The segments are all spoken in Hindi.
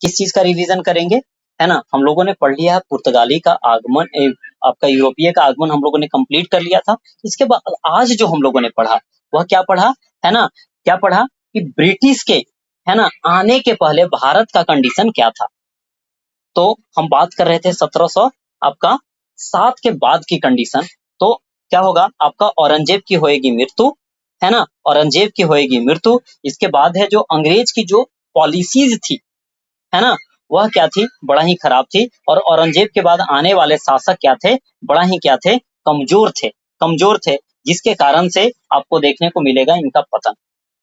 किस चीज का रिवीजन करेंगे, है ना। हम लोगों ने पढ़ लिया है पुर्तगाली का आगमन, आपका यूरोपीय का आगमन हम लोगों ने कंप्लीट कर लिया था। इसके बाद आज जो हम लोगों ने पढ़ा वह क्या पढ़ा, है ना, क्या पढ़ा कि ब्रिटिश के, है ना, आने के पहले भारत का कंडीशन क्या था। तो हम बात कर रहे थे 1700 आपका 7 के बाद की कंडीशन। तो क्या होगा, आपका औरंगजेब की होएगी मृत्यु, है ना, औरंगजेब की होएगी मृत्यु। इसके बाद है जो अंग्रेज की जो पॉलिसीज थी, है ना, वह क्या थी, बड़ा ही खराब थी। और औरंगजेब के बाद आने वाले शासक क्या थे, बड़ा ही क्या थे, कमजोर थे, कमजोर थे, जिसके कारण से आपको देखने को मिलेगा इनका पतन।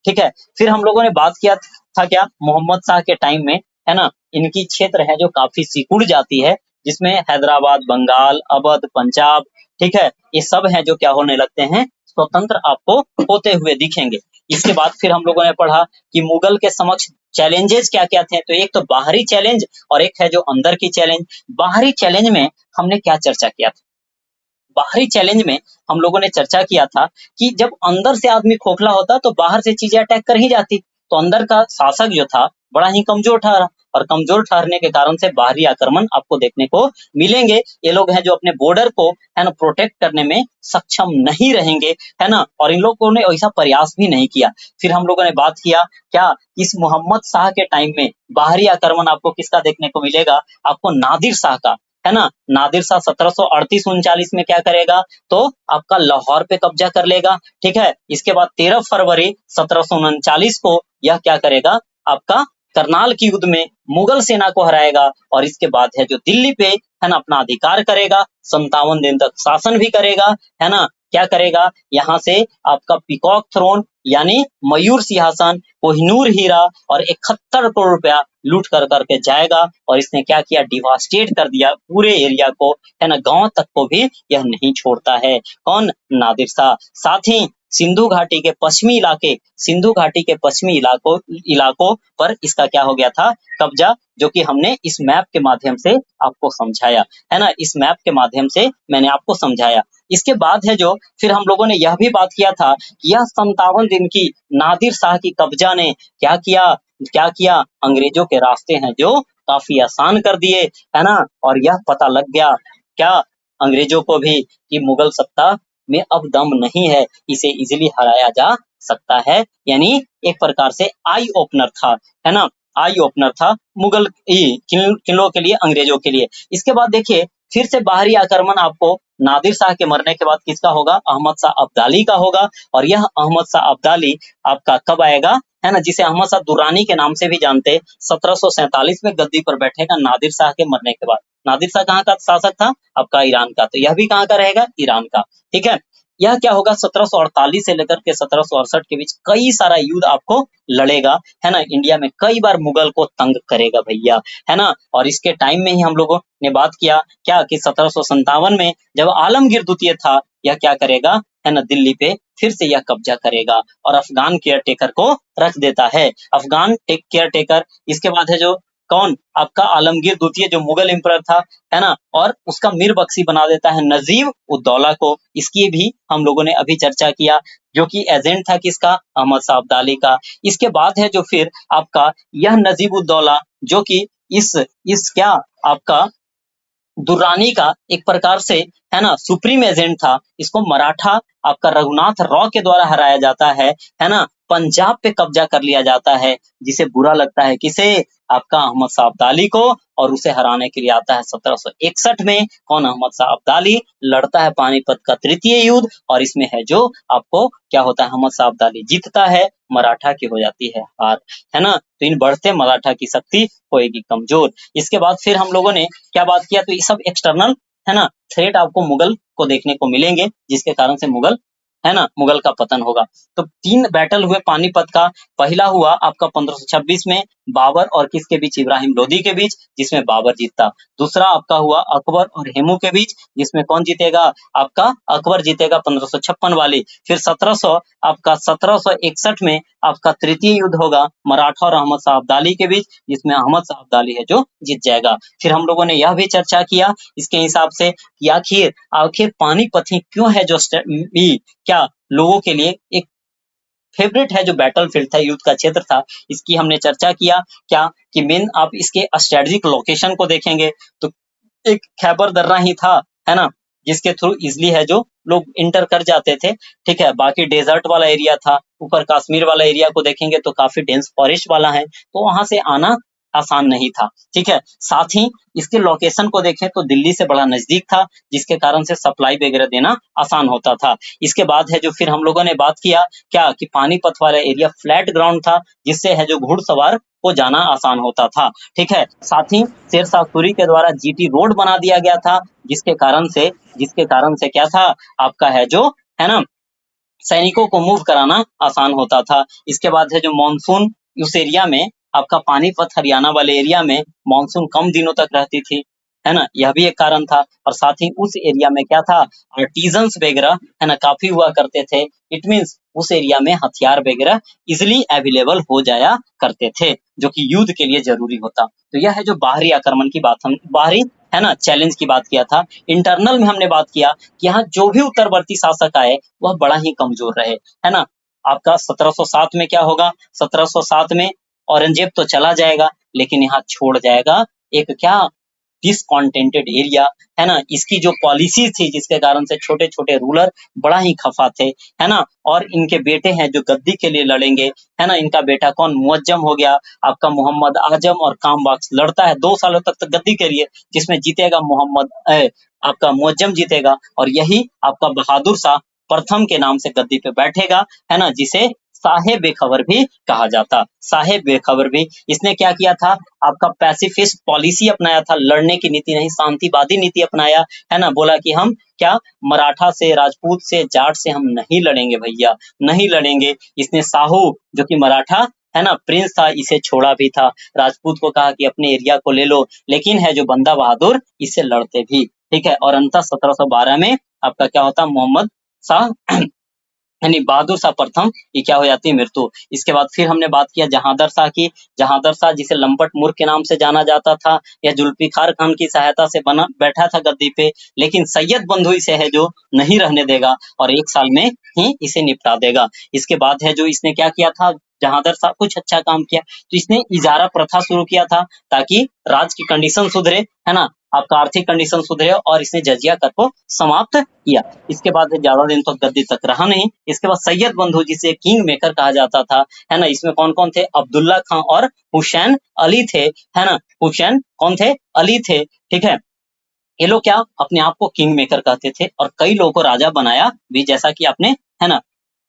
ठीक है। फिर हम लोगों ने बात किया था क्या, मोहम्मद शाह के टाइम में, है ना, इनकी क्षेत्र है जो काफी सिकुड़ जाती है, जिसमें हैदराबाद, बंगाल, अवध, पंजाब, ठीक है, ये सब हैं जो क्या होने लगते हैं, स्वतंत्र आपको होते हुए दिखेंगे। इसके बाद फिर हम लोगों ने पढ़ा कि मुगल के समक्ष चैलेंजेस क्या क्या थे। तो एक तो बाहरी चैलेंज और एक है जो अंदर की चैलेंज। बाहरी चैलेंज में हमने क्या चर्चा किया था, बाहरी चैलेंज में हम लोगों ने चर्चा किया था कि जब अंदर से आदमी खोखला होता तो बाहर से चीजें अटैक कर ही जाती। तो अंदर का शासक जो था बड़ा ही कमजोर ठहरा, और कमजोर ठहरने के कारण से बाहरी आक्रमण आपको देखने को मिलेंगे। ये लोग हैं जो अपने बॉर्डर को, है ना, प्रोटेक्ट करने में सक्षम नहीं रहेंगे, है ना, और इन लोगों ने ऐसा प्रयास भी नहीं किया। फिर हम लोगों ने बात किया क्या, इस मोहम्मद शाह के टाइम में बाहरी आक्रमण आपको किसका देखने को मिलेगा, आपको नादिर शाह का, है ना। नादिर शाह 1738-39 में क्या करेगा, तो आपका लाहौर पे कब्जा कर लेगा। ठीक है। इसके बाद 13 फरवरी 1739 को यह क्या करेगा, आपका करनाल की युद्ध में मुगल सेना को हराएगा। और इसके बाद है जो दिल्ली पे, है ना, अपना अधिकार करेगा, 57 दिन तक शासन भी करेगा, है ना। क्या करेगा, यहाँ से आपका पीकॉक थ्रोन यानी मयूर सिंहासन, कोहिनूर हीरा और 71 करोड़ रुपया लूट कर करके जाएगा। और इसने क्या किया, डिवास्टेट कर दिया पूरे एरिया को, है ना, गांव तक को भी यह नहीं छोड़ता है। कौन, नादिर शाह। साथ ही सिंधु घाटी के पश्चिमी इलाके, सिंधु घाटी के पश्चिमी इलाकों पर इसका क्या हो गया था, कब्जा, जो कि हमने इस मैप के माध्यम से आपको समझाया, है ना, इस मैप के माध्यम से मैंने आपको समझाया। इसके बाद है जो फिर हम लोगों ने यह भी बात किया था कि यह 57 दिन की नादिर शाह की कब्जा ने क्या किया, क्या किया, अंग्रेजों के रास्ते हैं जो काफी आसान कर दिए, है ना। और यह पता लग गया क्या, अंग्रेजों को भी कि मुगल सत्ता में अब दम नहीं है, इसे इजीली हराया जा सकता है। यानी एक प्रकार से आई ओपनर था, है ना, आई ओपनर था मुगल किलों के लिए, अंग्रेजों के लिए। इसके बाद देखिए फिर से बाहरी आक्रमण आपको नादिर शाह के मरने के बाद किसका होगा, अहमद शाह अब्दाली का होगा। और यह अहमद शाह अब्दाली आपका कब आएगा, है ना, जिसे अहमद शाह दुरानी के नाम से भी जानते, 1747 में गद्दी पर बैठेगा नादिर शाह के मरने के बाद। नादिर शाह कहाँ का शासक था, आपका ईरान का, तो यह भी कहाँ का रहेगा, ईरान का। ठीक है। यह क्या होगा, 1748 से लेकर के 1768 के बीच कई सारा युद्ध आपको लड़ेगा, है ना, इंडिया में कई बार मुगल को तंग करेगा भैया, है ना। और इसके टाइम में ही हम लोगों ने बात किया क्या कि 1757 में जब आलमगीर द्वितीय था, यह क्या करेगा, है ना, दिल्ली पे फिर से यह कब्जा करेगा और अफगान केयर टेकर को रख देता है, अफगान केयर टेकर। इसके बाद है जो कौन, आपका आलमगीर द्वितीय जो मुगल एम्परर था, है ना, और उसका मीर बख्शी बना देता है नजीब उद्दौला को। इसकी भी हम लोगों ने अभी चर्चा किया, जो कि एजेंट था किसका, अहमद शाह अब्दाली का। इसके बाद है जो फिर आपका यह नजीब उद्दौला, जो कि इस क्या आपका दुर्रानी का एक प्रकार से, है ना, सुप्रीम एजेंट था। इसको मराठा आपका रघुनाथ राव के द्वारा हराया जाता है ना, पंजाब पे कब्जा कर लिया जाता है, जिसे बुरा लगता है किसे, आपका अहमद शाह अब्दाली को। और उसे हराने के लिए आता है 1761 में कौन, अहमद शाह अब्दाली, लड़ता है पानीपत का तृतीय युद्ध, और इसमें है जो आपको क्या होता है, अहमद शाह अब्दाली जीतता है, मराठा की हो जाती है हार, है ना। तो इन बढ़ते मराठा की शक्ति होएगी कमजोर। इसके बाद फिर हम लोगों ने क्या बात किया, तो ये सब एक्सटर्नल, है ना, थ्रेट आपको मुगल को देखने को मिलेंगे, जिसके कारण से मुगल, है ना, मुगल का पतन होगा। तो 3 बैटल हुए पानीपत का। पहला हुआ आपका 1526 में बाबर और किसके बीच, इब्राहिम लोदी के बीच, जिसमें बाबर जीतता। दूसरा आपका हुआ अकबर और हेमू के बीच, जिसमें कौन जीतेगा, आपका अकबर जीतेगा 1556 वाली। फिर 1761 में आपका तृतीय युद्ध होगा मराठा और अहमद शाह अब्दाली के बीच, जिसमें अहमद शाह अब्दाली है जो जीत जाएगा। फिर हम लोगों ने यह भी चर्चा किया इसके हिसाब से कि आखिर आखिर पानीपत ही क्यों है जो क्या लोगों के लिए एक फेवरेट है जो बैटलफील्ड था, युद्ध का क्षेत्र था, इसकी हमने चर्चा किया क्या कि मेन आप इसके स्ट्रेटेजिक लोकेशन को देखेंगे तो एक खैबर दर्रा ही था, है ना, जिसके थ्रू इजिली है जो लोग इंटर कर जाते थे। ठीक है, बाकी डेजर्ट वाला एरिया था, ऊपर कश्मीर वाला एरिया को देखेंगे तो काफी डेंस फॉरेस्ट वाला है, तो वहां से आना आसान नहीं था। ठीक है, साथ ही इसके लोकेशन को देखें तो दिल्ली से बड़ा नजदीक था, जिसके कारण से सप्लाई वगैरह देना आसान होता था। इसके बाद है जो फिर हम लोगों ने बात किया क्या कि पानीपत वाला एरिया फ्लैट ग्राउंड था, जिससे है जो घुड़सवार को जाना आसान होता था। ठीक है, साथ ही शेरशाह सूरी के द्वारा जीटी रोड बना दिया गया था, जिसके कारण से क्या था आपका है जो, है ना, सैनिकों को मूव कराना आसान होता था। इसके बाद है जो मानसून उस एरिया में आपका पानीपत हरियाणा वाले एरिया में मानसून कम दिनों तक रहती थी, है ना, यह भी एक कारण था। और साथ ही उस एरिया में क्या था, आर्टिजन्स वगैरह है ना काफी हुआ करते थे। इट मीन्स उस एरिया में हथियार वगैरह इजिली अवेलेबल हो जाया करते थे, जो कि युद्ध के लिए जरूरी होता। तो यह है जो बाहरी आक्रमण की बात, हम बाहरी है ना चैलेंज की बात किया था। इंटरनल में हमने बात किया कि यहाँ जो भी उत्तरवर्ती शासक आए वह बड़ा ही कमजोर रहे, है ना। आपका 1707 में क्या होगा, 1707 में औरंगजेब तो चला जाएगा, लेकिन यहाँ छोड़ जाएगा एक क्या, डिसकॉन्टेंटेड एरिया, है ना। इसकी जो पॉलिसी थी जिसके कारण से छोटे छोटे रूलर बड़ा ही खफा थे, है ना। और इनके बेटे हैं जो गद्दी के लिए लड़ेंगे, है ना। इनका बेटा कौन, मुअज्जम हो गया आपका मोहम्मद आजम, और कामबाख्श लड़ता है 2 सालों तक तो गद्दी के लिए, जिसमें जीतेगा आपका मुअज्जम जीतेगा, और यही आपका बहादुर शाह प्रथम के नाम से गद्दी पे बैठेगा, है ना, जिसे साहेब बेखबर भी कहा जाता। साहेब बेखबर भी, इसने क्या किया था, आपका पैसिफिस्ट पॉलिसी अपनाया था, लड़ने की नीति नहीं शांतिवादी नीति अपनाया, है ना। बोला कि हम क्या, मराठा से, राजपूत से, जाट से हम नहीं लड़ेंगे भैया, नहीं लड़ेंगे। इसने साहू जो कि मराठा है ना प्रिंस था, इसे छोड़ा भी था। राजपूत को कहा कि अपने एरिया को ले लो, लेकिन है जो बंदा बहादुर इससे लड़ते भी। ठीक है, और अंततः 1712 में आपका क्या होता, मोहम्मद शाह यानी बहादुर शाह प्रथम की क्या हो जाती है, मृत्यु। इसके बाद फिर हमने बात किया जहांदर शाह की। जहांदर शाह जिसे लंपट मूर्ख के नाम से जाना जाता था, यह जुल्फिकार खान की सहायता से बना बैठा था गद्दी पे, लेकिन सैयद बंधु इसे है जो नहीं रहने देगा और 1 साल में ही इसे निपटा देगा। इसके बाद है जो इसने क्या किया था, जहांदर शाह कुछ अच्छा काम किया, तो इसने इजारा प्रथा शुरू किया था ताकि राज की कंडीशन सुधरे, है ना, आपका आर्थिक कंडीशन सुधरे, और इसने जजिया कर को समाप्त किया। इसके बाद ज्यादा दिन तक गद्दी तक रहा नहीं। इसके बाद सैयद बंधु जिसे किंग मेकर कहा जाता था, है ना, इसमें कौन कौन थे, अब्दुल्ला खां और हुसैन अली थे, है ना। हुसैन कौन थे, अली थे। ठीक है, ये लोग क्या अपने आप को किंग मेकर कहते थे, और कई लोगों को राजा बनाया भी, जैसा कि आपने है ना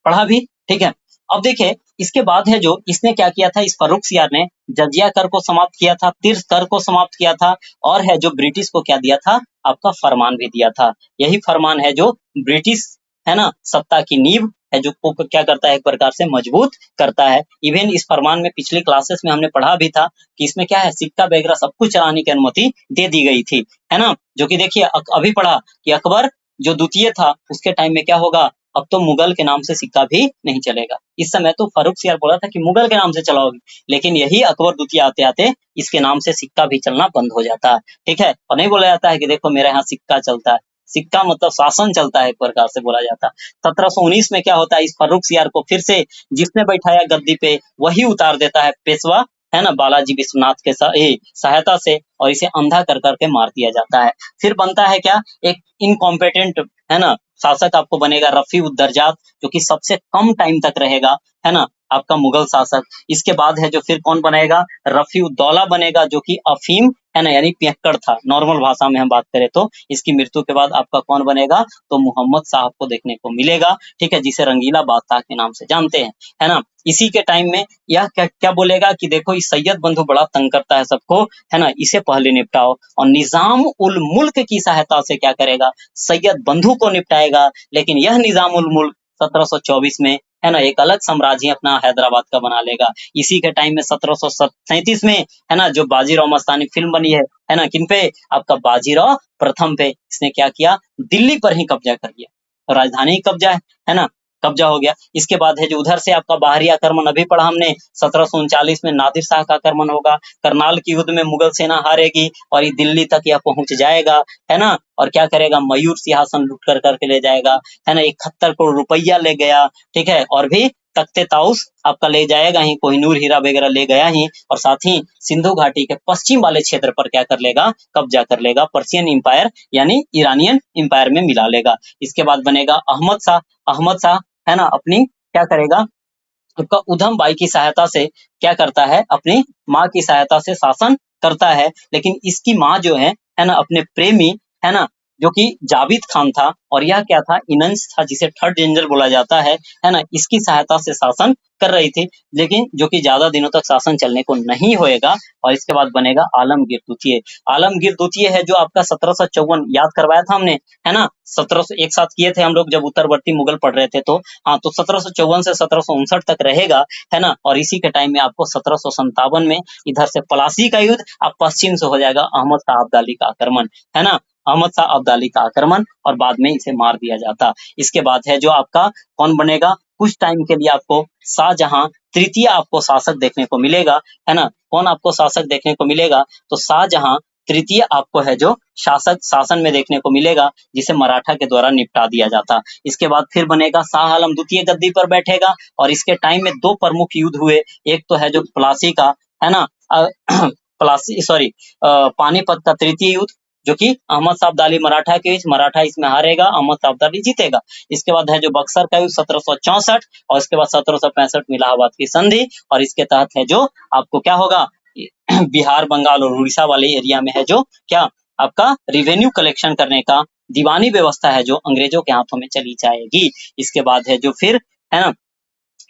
पढ़ा भी। ठीक है, अब देखिए इसके बाद है जो इसने क्या किया था, इस फर्रुखसियार ने जजिया कर को समाप्त किया था, तीर्थ कर को समाप्त किया था, और है जो ब्रिटिश को क्या दिया था, आपका फरमान भी दिया था। यही फरमान है जो ब्रिटिश है ना सत्ता की नींव है, जो को क्या करता है, एक प्रकार से मजबूत करता है। इवन इस फरमान में पिछली क्लासेस में हमने पढ़ा भी था कि इसमें क्या है, सिक्का वगैरह सब कुछ चलाने की अनुमति दे दी गई थी, है ना। जो कि देखिए अभी पढ़ा कि अकबर जो द्वितीय था उसके टाइम में क्या होगा, अब तो मुगल के नाम से सिक्का भी नहीं चलेगा। इस समय तो फर्रुखसियार बोला था कि मुगल के नाम से चलाओगे, लेकिन यही अकबर द्वितीय आते आते इसके नाम से सिक्का भी चलना बंद हो जाता है। ठीक है, और नहीं बोला जाता है कि देखो मेरे यहाँ सिक्का चलता है, सिक्का मतलब शासन चलता है, एक प्रकार से बोला जाता है। 1719 में क्या होता है, इस फर्रुखसियार को फिर से जिसने बैठाया गद्दी पे वही उतार देता है, पेशवा है ना बालाजी विश्वनाथ के सहायता से, और इसे अंधा कर करके मार दिया जाता है। फिर बनता है क्या, एक इनकॉम्पिटेंट है ना शासक आपको बनेगा, रफी उद्दरजात, जो कि सबसे कम टाइम तक रहेगा, है ना, आपका मुगल शासक। इसके बाद है जो फिर कौन बनेगा, रफी उद्दौला बनेगा, जो कि अफीम है ना यानी पियक्कड़ था, नॉर्मल भाषा में हम बात करें तो। इसकी मृत्यु के बाद आपका कौन बनेगा, तो मोहम्मद साहब को देखने को मिलेगा। ठीक है, जिसे रंगीला बादशाह के नाम से जानते हैं, है ना। इसी के टाइम में यह क्या क्या बोलेगा कि देखो इस सैयद बंधु बड़ा तंग करता है सबको, है ना, इसे पहले निपटाओ, और निजाम उल मुल्क की सहायता से क्या करेगा, सैयद बंधु को निपटाएगा। लेकिन यह निजाम उल मुल्क 1724 में है ना एक अलग साम्राज्य अपना हैदराबाद का बना लेगा। इसी के टाइम में 1737 में है ना जो बाजीराव मस्तानी फिल्म बनी है ना, किन पे, आपका बाजीराव प्रथम पे, इसने क्या किया, दिल्ली पर ही कब्जा कर लिया, राजधानी कब्जा है ना, कब्जा हो गया। इसके बाद है जो उधर से आपका बाहरी आक्रमण अभी पढ़ा हमने, 1739 में नादिर शाह का आक्रमण होगा, करनाल की युद्ध में मुगल सेना हारेगी और ये दिल्ली तक यह पहुंच जाएगा, है ना, और क्या करेगा, मयूर सिंहासन लूट कर करके ले जाएगा, है ना, 71 करोड़ रुपया ले गया। ठीक है, और भी तख्ते ताउस आपका ले जाएगा ही, कोहिनूर हीरा वगैरह ले गया ही, और साथ ही सिंधु घाटी के पश्चिम वाले क्षेत्र पर क्या कर लेगा, कब्जा कर लेगा, पर्शियन इंपायर यानी ईरानियन इंपायर में मिला लेगा। इसके बाद बनेगा अहमद शाह। अहमद शाह है ना अपनी क्या करेगा, आपका उधम बाई की सहायता से क्या करता है, अपनी माँ की सहायता से शासन करता है। लेकिन इसकी माँ जो है ना अपने प्रेमी है ना जो कि जाविद खान था, और यह क्या था, इनंस था जिसे थर्ड रेंजर बोला जाता है ना, इसकी सहायता से शासन कर रही थी, लेकिन जो कि ज्यादा दिनों तक शासन चलने को नहीं होएगा। और इसके बाद बनेगा आलमगीर द्वितीय। आलमगीर द्वितीय है जो आपका 1754 याद करवाया था हमने, है ना, 1700 एक साथ किए थे हम लोग जब उत्तरवर्ती मुगल पढ़ रहे थे। तो हाँ, तो 1754 से 1759 तक रहेगा, है ना। और इसी के टाइम में आपको 1757 में इधर से प्लासी का युद्ध, अब पश्चिम से हो जाएगा अहमद शाह अब्दाली का आक्रमण, है ना, अहमद शाह अब्दाली का आक्रमण, और बाद में इसे मार दिया जाता। इसके बाद है जो आपका कौन बनेगा, कुछ टाइम के लिए आपको शाहजहां तृतीय आपको शासक देखने को मिलेगा, है ना। कौन आपको शासक देखने को मिलेगा, तो शाहजहां तृतीय आपको है जो शासक शासन में देखने को मिलेगा, जिसे मराठा के द्वारा निपटा दिया जाता। इसके बाद फिर बनेगा शाह आलम द्वितीय गद्दी पर बैठेगा, और इसके टाइम में दो प्रमुख युद्ध हुए। एक तो है जो प्लासी का, है ना, प्लासी सॉरी पानीपत का तृतीय युद्ध, जो कि अहमद शाह अब्दाली मराठा के बीच, मराठा इसमें हारेगा, अहमद शाह अब्दाली जीतेगा। इसके बाद है जो बक्सर का युद्ध 1764, और इसके बाद 1765 में इलाहाबाद की संधि, और इसके तहत है जो आपको क्या होगा, बिहार, बंगाल और उड़ीसा वाले एरिया में है जो क्या आपका रेवेन्यू कलेक्शन करने का दीवानी व्यवस्था है जो अंग्रेजों के हाथों में चली जाएगी। इसके बाद है जो फिर, है ना,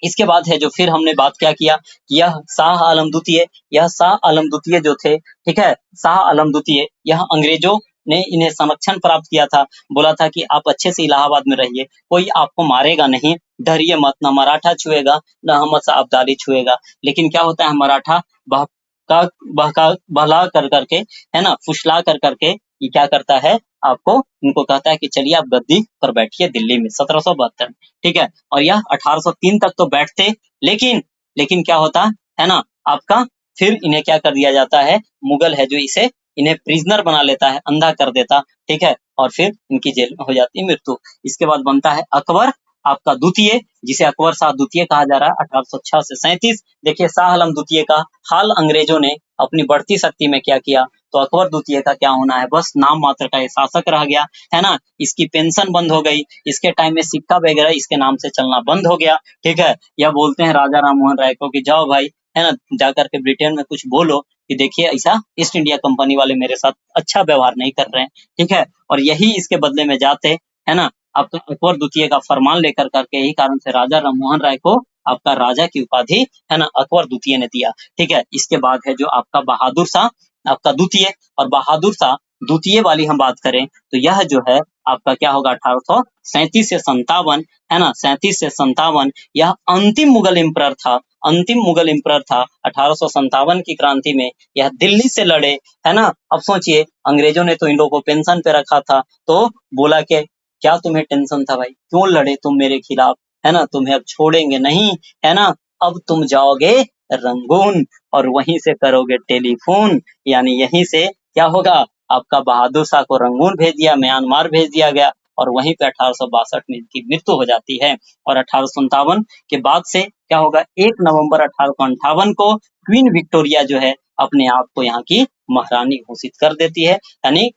इसके बाद है जो फिर हमने बात क्या किया, यह शाह आलम द्वितीय, यह शाह आलम द्वितीय जो थे, ठीक है, शाह आलम द्वितीय, यह अंग्रेजों ने इन्हें संरक्षण प्राप्त किया था, बोला था कि आप अच्छे से इलाहाबाद में रहिए, कोई आपको मारेगा नहीं, डरिए मत, ना मराठा छुएगा ना अहमद शाह अब्दाली छुएगा। लेकिन क्या होता है, मराठा बहका बहका बहला कर करके, है ना, फुसला कर करके ये क्या करता है, आपको इनको कहता है कि चलिए आप गद्दी पर बैठिए दिल्ली में 1772, ठीक है। और यह 1803 तक तो बैठते, लेकिन लेकिन क्या होता है ना आपका, फिर इन्हें क्या कर दिया जाता है, मुगल है जो इसे इन्हें प्रिजनर बना लेता है, अंधा कर देता, ठीक है, और फिर इनकी जेल में हो जाती है मृत्यु। इसके बाद बनता है अकबर आपका द्वितीय, जिसे अकबर शाह द्वितीय कहा जा रहा है, 1806 से 37। देखिए शाह आलम द्वितीय का हाल अंग्रेजों ने अपनी बढ़ती शक्ति में क्या किया, तो अकबर द्वितीय का क्या होना है, बस नाम मात्र का ये शासक रह गया, है ना। इसकी पेंशन बंद हो गई, इसके टाइम में सिक्का वगैरह इसके नाम से चलना बंद हो गया, ठीक है। यह बोलते हैं राजा राम मोहन राय को कि जाओ भाई, है ना, जाकर के ब्रिटेन में कुछ बोलो कि देखिए ऐसा ईस्ट इंडिया कंपनी वाले मेरे साथ अच्छा व्यवहार नहीं कर रहे हैं, ठीक है। और यही इसके बदले में जाते, है ना, आपका अकबर द्वितीय का फरमान लेकर करके, यही कारण से राजा राम मोहन राय को आपका राजा की उपाधि, है ना, अकबर द्वितीय ने दिया, ठीक है। इसके बाद है जो आपका बहादुर शाह आपका द्वितीय, और बहादुर शाह द्वितीय वाली हम बात करें तो यह जो है आपका क्या होगा, 1837 से 57, है ना, 37 से 57, यह अंतिम मुगल एम्परर था, अंतिम मुगल एम्परर था। 1857 की क्रांति में यह दिल्ली से लड़े, है ना। अब सोचिए अंग्रेजों ने तो इन लोगों को पेंशन पे रखा था, तो बोला कि क्या तुम्हें टेंशन था भाई, क्यों लड़े तुम मेरे खिलाफ, है ना, तुम्हें अब छोड़ेंगे नहीं, है ना, अब तुम जाओगे रंगून और वहीं से करोगे टेलीफोन, यानी यहीं से क्या होगा, आपका बहादुर शाह को रंगून भेज दिया, म्यांमार भेज दिया गया, और वहीं पे 1862 में इनकी मृत्यु हो जाती है। और 1857 के बाद से क्या होगा, 1 नवंबर 1858 को क्वीन विक्टोरिया जो है अपने आप को यहाँ की महारानी घोषित कर देती है, यानी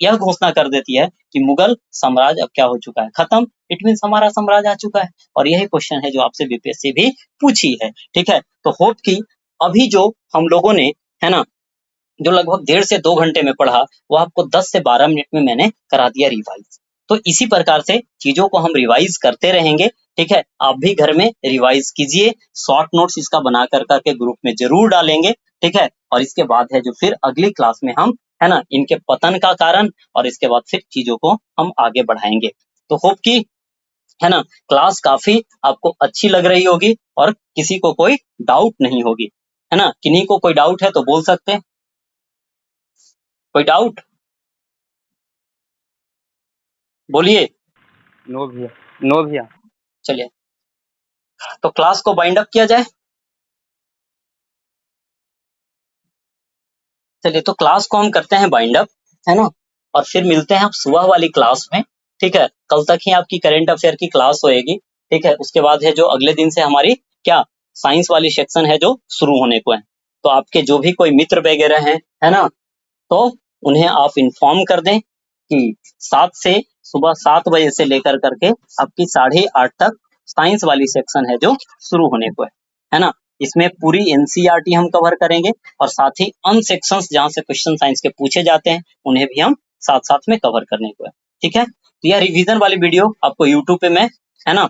यह घोषणा कर देती है कि मुगल साम्राज्य अब क्या हो चुका है, खत्म, इट मीन्स हमारा साम्राज्य आ चुका है। और यही क्वेश्चन है जो आपसे बीपीएससी भी पूछी है, ठीक है। तो होप कि अभी जो हम लोगों ने, है ना, जो लगभग 1.5 से 2 घंटे में पढ़ा, वो आपको 10 से 12 मिनट में मैंने करा दिया रिवाइज। तो इसी प्रकार से चीजों को हम रिवाइज करते रहेंगे, ठीक है। आप भी घर में रिवाइज कीजिए, शॉर्ट नोट्स इसका बना कर करके ग्रुप में जरूर डालेंगे, ठीक है। और इसके बाद है जो फिर अगली क्लास में हम, है ना, इनके पतन का कारण, और इसके बाद फिर चीजों को हम आगे बढ़ाएंगे। तो होप की, है ना, क्लास काफी आपको अच्छी लग रही होगी और किसी को कोई डाउट नहीं होगी, है ना। किन्हीं को कोई डाउट है तो बोल सकते हैं, कोई डाउट बोलिए। नो भैया, नो भैया। चलिए तो क्लास को बाइंड अप किया जाए। चलिए तो क्लास को हम करते हैं बाइंड अप, है ना, और फिर मिलते हैं आप सुबह वाली क्लास में, ठीक है। कल तक ही आपकी करंट अफेयर की क्लास होएगी, ठीक है। उसके बाद है जो अगले दिन से हमारी क्या साइंस वाली सेक्शन है जो शुरू होने को है। तो आपके जो भी कोई मित्र वगैरह हैं, है ना, तो उन्हें आप इन्फॉर्म कर दें कि 7 से सुबह 7 बजे से लेकर करके आपकी 8:30 तक साइंस वाली सेक्शन है जो शुरू होने को है ना। इसमें पूरी एनसीईआरटी हम कवर करेंगे और साथ ही अन सेक्शंस जहाँ से क्वेश्चन साइंस के पूछे जाते हैं उन्हें भी हम साथ साथ में कवर करने को है। ठीक है, तो यह रिवीजन वाली वीडियो आपको यूट्यूब पे मैं, है ना,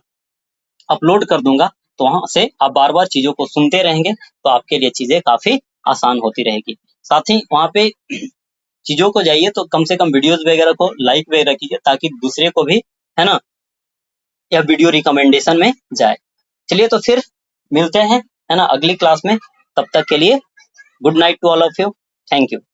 अपलोड कर दूंगा। तो वहां से आप बार बार चीजों को सुनते रहेंगे तो आपके लिए चीजें काफी आसान होती रहेगी। साथ ही वहां पे चीजों को जाइए तो कम से कम वीडियोस वगैरह को लाइक वगैरह कीजिए ताकि दूसरे को भी, है ना, यह वीडियो रिकमेंडेशन में जाए। चलिए तो फिर मिलते हैं, है ना, अगली क्लास में। तब तक के लिए good night to all of you. Thank you.